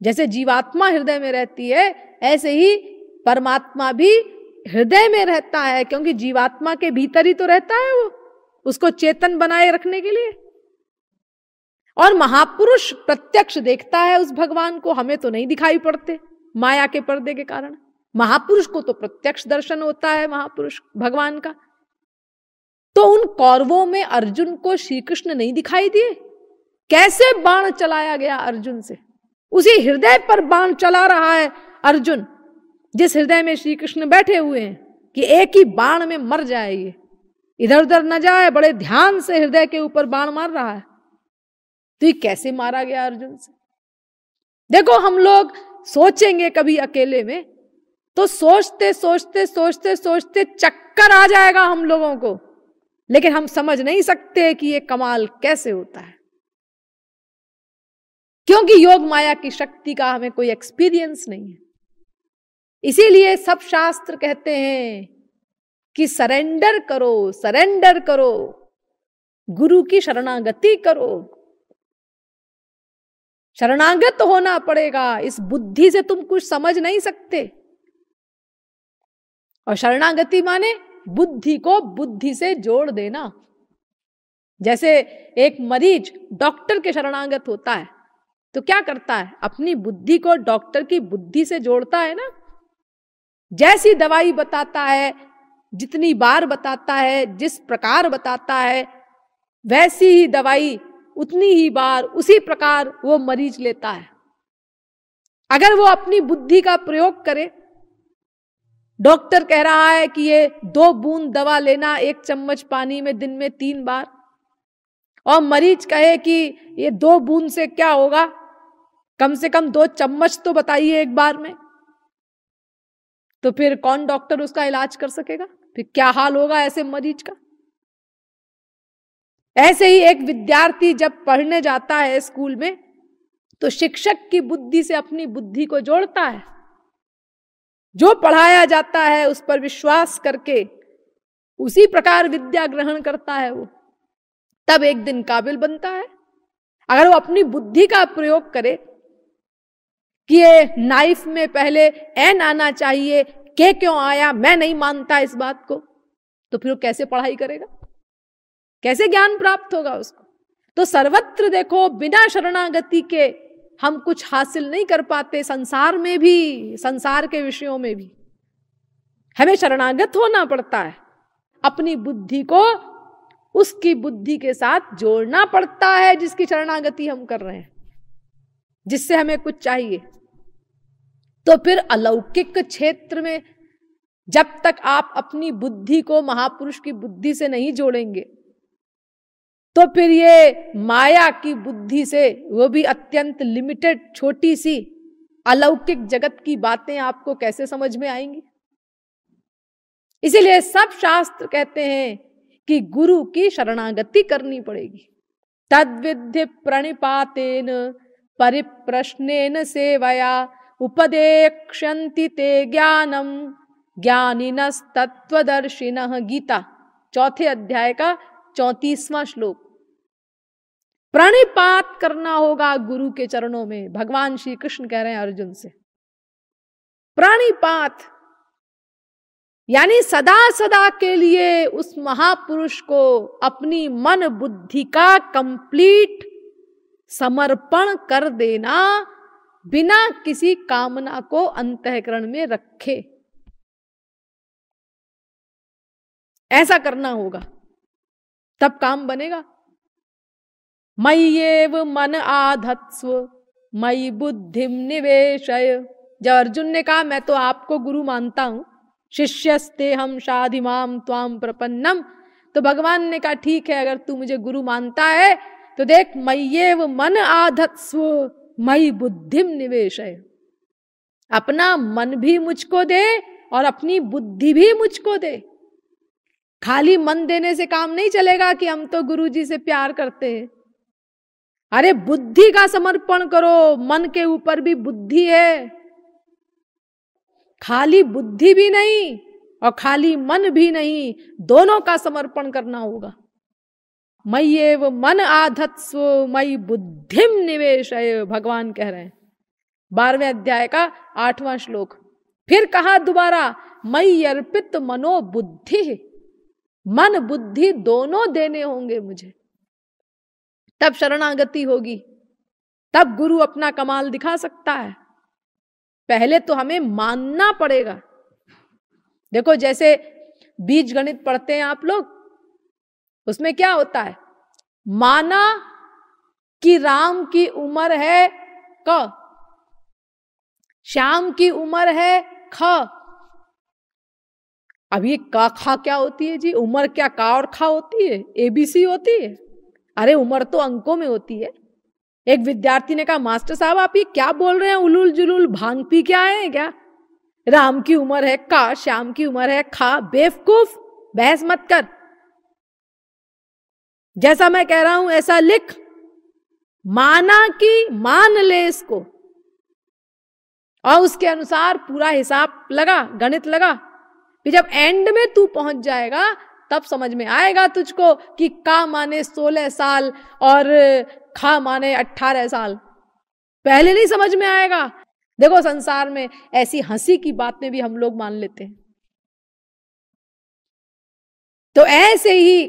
जैसे जीवात्मा हृदय में रहती है, ऐसे ही परमात्मा भी हृदय में रहता है, क्योंकि जीवात्मा के भीतर ही तो रहता है वो, उसको चेतन बनाए रखने के लिए। और महापुरुष प्रत्यक्ष देखता है उस भगवान को, हमें तो नहीं दिखाई पड़ते माया के पर्दे के कारण। महापुरुष को तो प्रत्यक्ष दर्शन होता है महापुरुष भगवान का। तो उन कौरवों में अर्जुन को श्री कृष्ण नहीं दिखाई दिए? कैसे बाण चलाया गया अर्जुन से? उसी हृदय पर बाण चला रहा है अर्जुन, जिस हृदय में श्री कृष्ण बैठे हुए हैं, कि एक ही बाण में मर जाए, ये इधर उधर न जाए, बड़े ध्यान से हृदय के ऊपर बाण मार रहा है। तो ये कैसे मारा गया अर्जुन से? देखो, हम लोग सोचेंगे कभी अकेले में, तो सोचते सोचते सोचते सोचते चक्कर आ जाएगा हम लोगों को, लेकिन हम समझ नहीं सकते कि ये कमाल कैसे होता है, क्योंकि योग माया की शक्ति का हमें कोई एक्सपीरियंस नहीं है। इसीलिए सब शास्त्र कहते हैं कि सरेंडर करो, सरेंडर करो, गुरु की शरणागति करो। शरणागत होना पड़ेगा, इस बुद्धि से तुम कुछ समझ नहीं सकते। और शरणागति माने बुद्धि को बुद्धि से जोड़ देना। जैसे एक मरीज डॉक्टर के शरणागत होता है तो क्या करता है? अपनी बुद्धि को डॉक्टर की बुद्धि से जोड़ता है ना। जैसी दवाई बताता है, जितनी बार बताता है, जिस प्रकार बताता है, वैसी ही दवाई उतनी ही बार उसी प्रकार वो मरीज लेता है। अगर वो अपनी बुद्धि का प्रयोग करे, डॉक्टर कह रहा है कि ये 2 बूंद दवा लेना 1 चम्मच पानी में दिन में 3 बार, और मरीज कहे कि ये 2 बूंद से क्या होगा, कम से कम 2 चम्मच तो बताइए एक बार में, तो फिर कौन डॉक्टर उसका इलाज कर सकेगा? फिर क्या हाल होगा ऐसे मरीज का? ऐसे ही एक विद्यार्थी जब पढ़ने जाता है स्कूल में, तो शिक्षक की बुद्धि से अपनी बुद्धि को जोड़ता है। जो पढ़ाया जाता है उस पर विश्वास करके उसी प्रकार विद्या ग्रहण करता है वो, तब एक दिन काबिल बनता है। अगर वो अपनी बुद्धि का प्रयोग करे कि ये नाइफ में पहले एन आना चाहिए, के क्यों आया, मैं नहीं मानता इस बात को, तो फिर वो कैसे पढ़ाई करेगा? कैसे ज्ञान प्राप्त होगा उसको? तो सर्वत्र देखो, बिना शरणागति के हम कुछ हासिल नहीं कर पाते। संसार में भी, संसार के विषयों में भी हमें शरणागत होना पड़ता है। अपनी बुद्धि को उसकी बुद्धि के साथ जोड़ना पड़ता है जिसकी शरणागति हम कर रहे हैं, जिससे हमें कुछ चाहिए। तो फिर अलौकिक क्षेत्र में जब तक आप अपनी बुद्धि को महापुरुष की बुद्धि से नहीं जोड़ेंगे, तो फिर ये माया की बुद्धि से, वो भी अत्यंत लिमिटेड छोटी सी अलौकिक जगत की बातें आपको कैसे समझ में आएंगी? इसीलिए सब शास्त्र कहते हैं कि गुरु की शरणागति करनी पड़ेगी। तद्विद्धि प्रणिपातेन परिप्रश्नेन सेवया उपदेक्ष्यन्ति ते ज्ञानम ज्ञानिनस्तत्वदर्शिनः। गीता 4थे अध्याय का 34वां श्लोक। प्रणिपात करना होगा गुरु के चरणों में। भगवान श्री कृष्ण कह रहे हैं अर्जुन से, प्रणिपात यानी सदा सदा के लिए उस महापुरुष को अपनी मन बुद्धि का कंप्लीट समर्पण कर देना, बिना किसी कामना को अंतःकरण में रखे। ऐसा करना होगा, तब काम बनेगा। मय्येव मन आधत्स्व मयि बुद्धिम निवेशय। जब अर्जुन ने कहा मैं तो आपको गुरु मानता हूं, शिष्यस्ते हम शाधिमाम त्वाम प्रपन्नम, तो भगवान ने कहा ठीक है, अगर तू मुझे गुरु मानता है तो देख, मय्येव मन आधत्स्व मयि बुद्धिम निवेशय। अपना मन भी मुझको दे और अपनी बुद्धि भी मुझको दे। खाली मन देने से काम नहीं चलेगा कि हम तो गुरु जी से प्यार करते हैं। अरे बुद्धि का समर्पण करो, मन के ऊपर भी बुद्धि है। खाली बुद्धि भी नहीं और खाली मन भी नहीं, दोनों का समर्पण करना होगा। मय्येव मन आधत्स्व मयि बुद्धिम निवेशय, भगवान कह रहे हैं। 12वें अध्याय का 8वां श्लोक। फिर कहा दोबारा, मई अर्पित मनो बुद्धि, मन बुद्धि दोनों देने होंगे मुझे, तब शरणागति होगी, तब गुरु अपना कमाल दिखा सकता है। पहले तो हमें मानना पड़ेगा। देखो जैसे बीज गणित पढ़ते हैं आप लोग, उसमें क्या होता है, माना कि राम की उम्र है क, श्याम की उम्र है ख। अब ये का खा क्या होती है जी? उम्र क्या का और खा होती है? एबीसी होती है? अरे उम्र तो अंकों में होती है। एक विद्यार्थी ने कहा, मास्टर साहब आप ये क्या बोल रहे हैं, उलूल जुलूल भांग पी क्या है क्या? राम की उम्र है का, श्याम की उम्र है खा। बेवकूफ, बहस मत कर। जैसा मैं कह रहा हूं ऐसा लिख, माना कि मान ले इसको, और उसके अनुसार पूरा हिसाब लगा, गणित लगा। फिर जब एंड में तू पहुंच जाएगा तब समझ में आएगा तुझको कि का माने 16 साल और खा माने 18 साल। पहले नहीं समझ में आएगा। देखो संसार में ऐसी हंसी की बातें भी हम लोग मान लेते हैं। तो ऐसे ही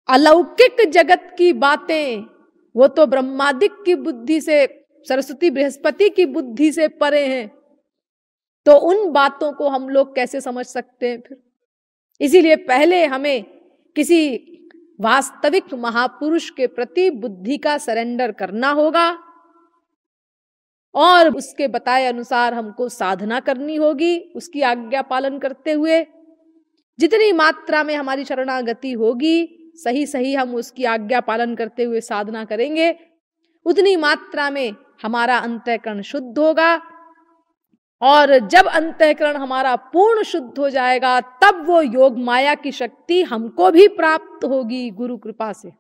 अलौकिक जगत की बातें, वो तो ब्रह्मादिक की बुद्धि से, सरस्वती बृहस्पति की बुद्धि से परे हैं। तो उन बातों को हम लोग कैसे समझ सकते हैं फिर? इसीलिए पहले हमें किसी वास्तविक महापुरुष के प्रति बुद्धि का सरेंडर करना होगा, और उसके बताए अनुसार हमको साधना करनी होगी, उसकी आज्ञा पालन करते हुए। जितनी मात्रा में हमारी शरणागति होगी, सही सही हम उसकी आज्ञा पालन करते हुए साधना करेंगे, उतनी मात्रा में हमारा अंतःकरण शुद्ध होगा। और जब अंतःकरण हमारा पूर्ण शुद्ध हो जाएगा, तब वो योग माया की शक्ति हमको भी प्राप्त होगी गुरु कृपा से।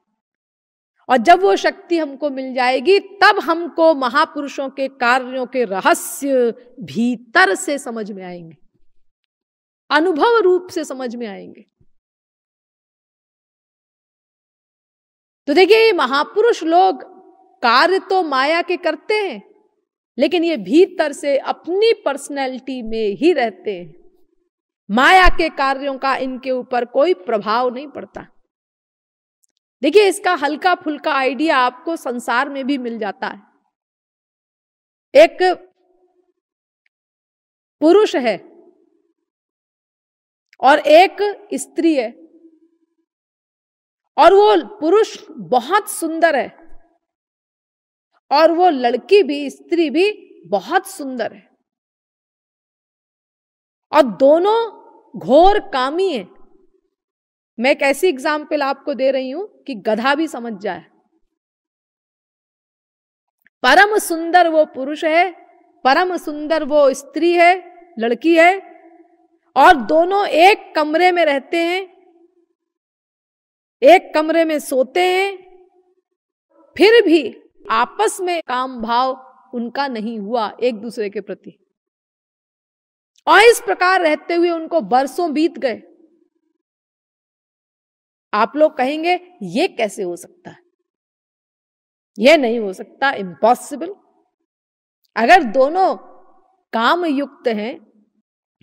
और जब वो शक्ति हमको मिल जाएगी, तब हमको महापुरुषों के कार्यों के रहस्य भीतर से समझ में आएंगे, अनुभव रूप से समझ में आएंगे। तो देखिए, महापुरुष लोग कार्य तो माया के करते हैं, लेकिन ये भीतर से अपनी पर्सनैलिटी में ही रहते हैं। माया के कार्यों का इनके ऊपर कोई प्रभाव नहीं पड़ता। देखिए, इसका हल्का फुल्का आइडिया आपको संसार में भी मिल जाता है। एक पुरुष है और एक स्त्री है, और वो पुरुष बहुत सुंदर है और वो लड़की भी, स्त्री भी बहुत सुंदर है, और दोनों घोर कामी है। मैं एक ऐसी एग्जाम्पल आपको दे रही हूं कि गधा भी समझ जाए। परम सुंदर वो पुरुष है, परम सुंदर वो स्त्री है, लड़की है, और दोनों एक कमरे में रहते हैं, एक कमरे में सोते हैं, फिर भी आपस में काम भाव उनका नहीं हुआ एक दूसरे के प्रति। और इस प्रकार रहते हुए उनको बरसों बीत गए। आप लोग कहेंगे ये कैसे हो सकता है? ये नहीं हो सकता, इम्पॉसिबल। अगर दोनों काम युक्त हैं,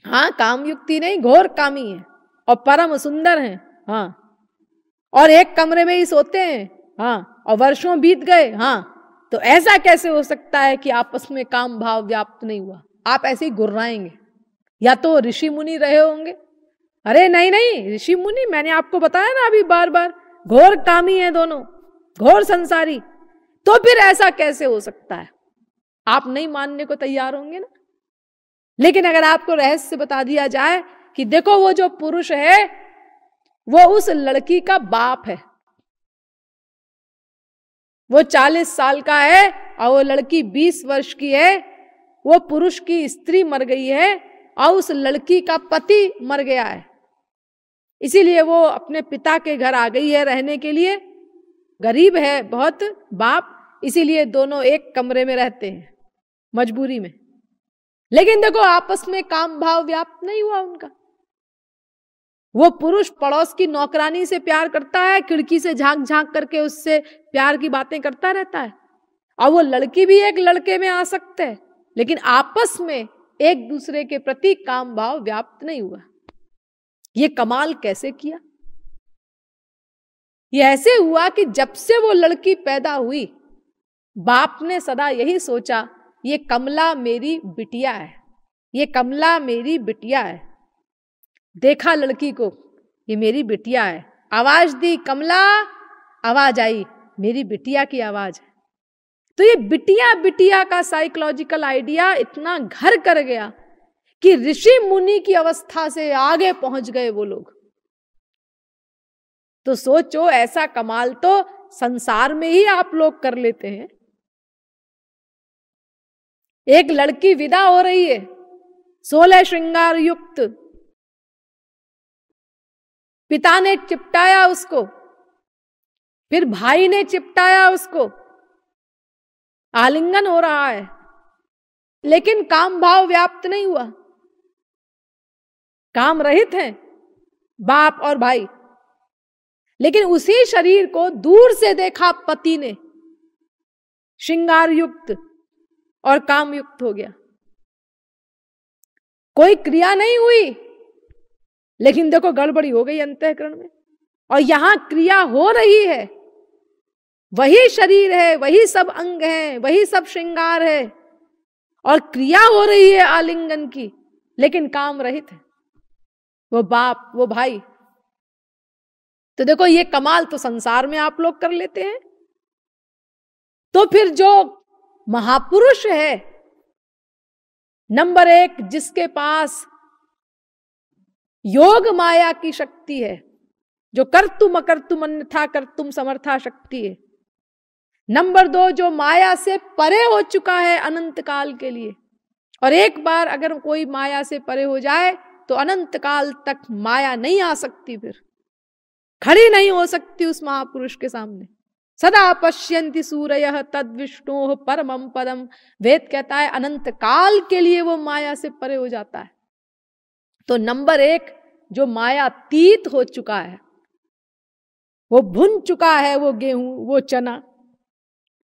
हाँ काम युक्ति नहीं, घोर कामी है, और परम सुंदर हैं, हाँ, और एक कमरे में ही सोते हैं, हाँ, और वर्षों बीत गए, हाँ, तो ऐसा कैसे हो सकता है कि आपस में काम भाव व्याप्त नहीं हुआ? आप ऐसे ही गुर्राएंगे, या तो ऋषि मुनि रहे होंगे। अरे नहीं नहीं, ऋषि मुनि, मैंने आपको बताया ना अभी बार बार, घोर कामी है दोनों, घोर संसारी। तो फिर ऐसा कैसे हो सकता है? आप नहीं मानने को तैयार होंगे ना। लेकिन अगर आपको रहस्य बता दिया जाए कि देखो वो जो पुरुष है वो उस लड़की का बाप है, वो 40 साल का है और वो लड़की 20 वर्ष की है, वो पुरुष की स्त्री मर गई है और उस लड़की का पति मर गया है, इसीलिए वो अपने पिता के घर आ गई है रहने के लिए। गरीब है बहुत बाप, इसीलिए दोनों एक कमरे में रहते हैं मजबूरी में। लेकिन देखो आपस में काम भाव व्याप्त नहीं हुआ उनका। वो पुरुष पड़ोस की नौकरानी से प्यार करता है, खिड़की से झांक झांक करके उससे प्यार की बातें करता रहता है, और वो लड़की भी एक लड़के में आसक्त है, लेकिन आपस में एक दूसरे के प्रति काम भाव व्याप्त नहीं हुआ। ये कमाल कैसे किया? ये ऐसे हुआ कि जब से वो लड़की पैदा हुई, बाप ने सदा यही सोचा, ये कमला मेरी बिटिया है, ये कमला मेरी बिटिया है। देखा लड़की को, ये मेरी बिटिया है, आवाज दी कमला, आवाज आई, मेरी बिटिया की आवाज है। तो ये बिटिया बिटिया का साइकोलॉजिकल आइडिया इतना घर कर गया कि ऋषि मुनि की अवस्था से आगे पहुंच गए वो लोग। तो सोचो, ऐसा कमाल तो संसार में ही आप लोग कर लेते हैं। एक लड़की विदा हो रही है 16 श्रृंगार युक्त, पिता ने चिपटाया उसको, फिर भाई ने चिपटाया उसको, आलिंगन हो रहा है, लेकिन काम भाव व्याप्त नहीं हुआ। काम रहित हैं बाप और भाई, लेकिन उसी शरीर को दूर से देखा पति ने, श्रृंगार युक्त और काम युक्त हो गया। कोई क्रिया नहीं हुई, लेकिन देखो गड़बड़ी हो गई अंतःकरण में। और यहां क्रिया हो रही है, वही शरीर है, वही सब अंग है, वही सब श्रृंगार है, और क्रिया हो रही है आलिंगन की, लेकिन काम रहित है वो बाप, वो भाई। तो देखो ये कमाल तो संसार में आप लोग कर लेते हैं। तो फिर जो महापुरुष है नंबर 1, जिसके पास योग माया की शक्ति है, जो कर्तुम अकर्तुम अन्यथा कर्तुम समर्था शक्ति है। नंबर 2, जो माया से परे हो चुका है अनंत काल के लिए, और एक बार अगर कोई माया से परे हो जाए तो अनंत काल तक माया नहीं आ सकती, फिर खड़ी नहीं हो सकती उस महापुरुष के सामने। सदा पश्यन्ति सूरयः तद विष्णोः परमं पदम। वेद कहता है अनंत काल के लिए वो माया से परे हो जाता है। तो नंबर 1, जो मायातीत हो चुका है, वो भुन चुका है वो गेहूं, वो चना,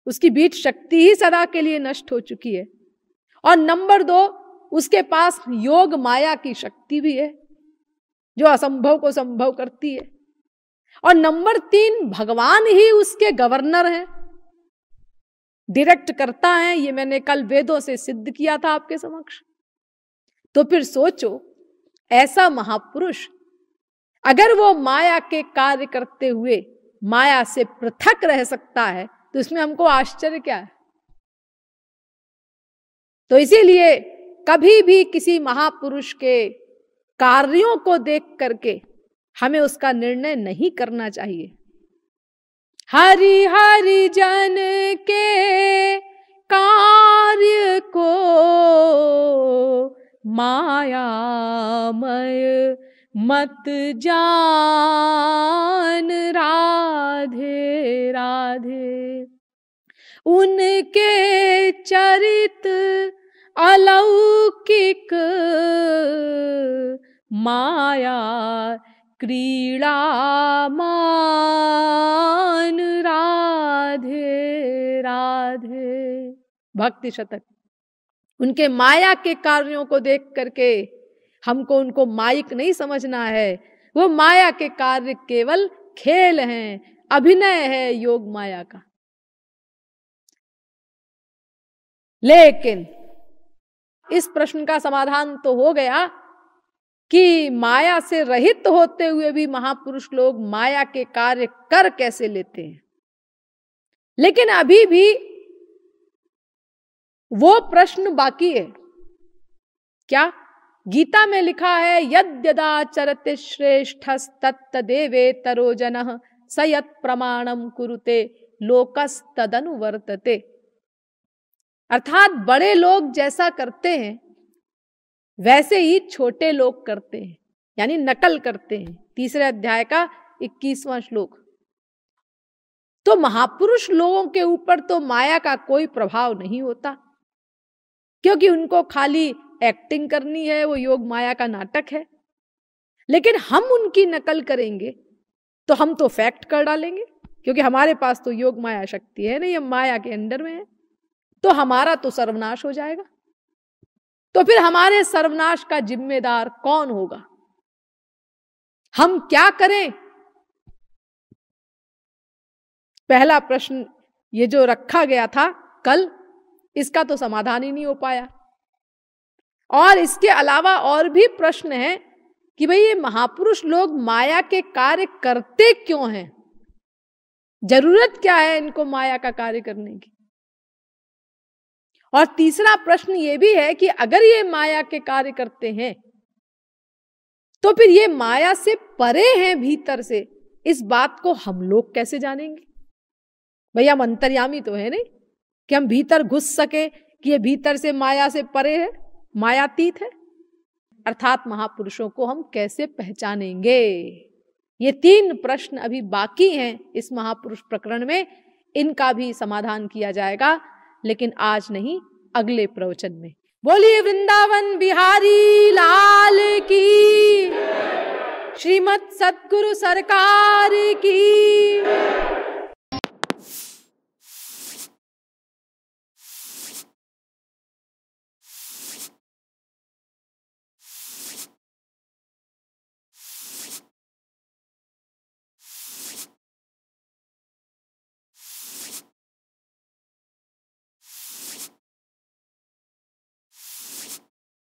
उसकी बीज शक्ति ही सदा के लिए नष्ट हो चुकी है। और नंबर 2, उसके पास योग माया की शक्ति भी है, जो असंभव को संभव करती है। और नंबर 3, भगवान ही उसके गवर्नर हैं, डायरेक्ट करता है। ये मैंने कल वेदों से सिद्ध किया था आपके समक्ष। तो फिर सोचो, ऐसा महापुरुष अगर वो माया के कार्य करते हुए माया से पृथक रह सकता है, तो इसमें हमको आश्चर्य क्या है? तो इसीलिए कभी भी किसी महापुरुष के कार्यों को देख करके हमें उसका निर्णय नहीं करना चाहिए। हरि हरि जन के कार्य को मायामय मत जान, राधे राधे। उनके चरित अलौकिक, माया क्रीड़ा मान, राधे राधे। भक्ति शतक। उनके माया के कार्यों को देख करके हमको उनको मायिक नहीं समझना है। वो माया के कार्य केवल खेल हैं, अभिनय है योग माया का। लेकिन इस प्रश्न का समाधान तो हो गया कि माया से रहित होते हुए भी महापुरुष लोग माया के कार्य कर कैसे लेते हैं। लेकिन अभी भी वो प्रश्न बाकी है। क्या? गीता में लिखा है, यद्यदाचरते श्रेष्ठस्तत्तदेवेतरो जनः स यत् प्रमाणम कुरुते लोकस्तदनुवर्तते। अर्थात बड़े लोग जैसा करते हैं वैसे ही छोटे लोग करते हैं, यानी नकल करते हैं। 3 अध्याय का 21वां श्लोक। तो महापुरुष लोगों के ऊपर तो माया का कोई प्रभाव नहीं होता, क्योंकि उनको खाली एक्टिंग करनी है, वो योग माया का नाटक है। लेकिन हम उनकी नकल करेंगे तो हम तो फैक्ट कर डालेंगे, क्योंकि हमारे पास तो योग माया शक्ति है नहीं, हम माया के अंडर में है। तो हमारा तो सर्वनाश हो जाएगा। तो फिर हमारे सर्वनाश का जिम्मेदार कौन होगा? हम क्या करें? पहला प्रश्न ये जो रखा गया था कल, इसका तो समाधान ही नहीं हो पाया। और इसके अलावा और भी प्रश्न है कि भाई ये महापुरुष लोग माया के कार्य करते क्यों हैं? जरूरत क्या है इनको माया का कार्य करने की? और तीसरा प्रश्न ये भी है कि अगर ये माया के कार्य करते हैं तो फिर ये माया से परे हैं भीतर से, इस बात को हम लोग कैसे जानेंगे? भैया हम अंतर्यामी तो है नहीं कि हम भीतर घुस सके कि ये भीतर से माया से परे है, मायातीत है। अर्थात महापुरुषों को हम कैसे पहचानेंगे? ये 3 प्रश्न अभी बाकी हैं इस महापुरुष प्रकरण में। इनका भी समाधान किया जाएगा, लेकिन आज नहीं, अगले प्रवचन में। बोलिए वृंदावन बिहारी लाल की, श्रीमद् सद्गुरु सरकार की।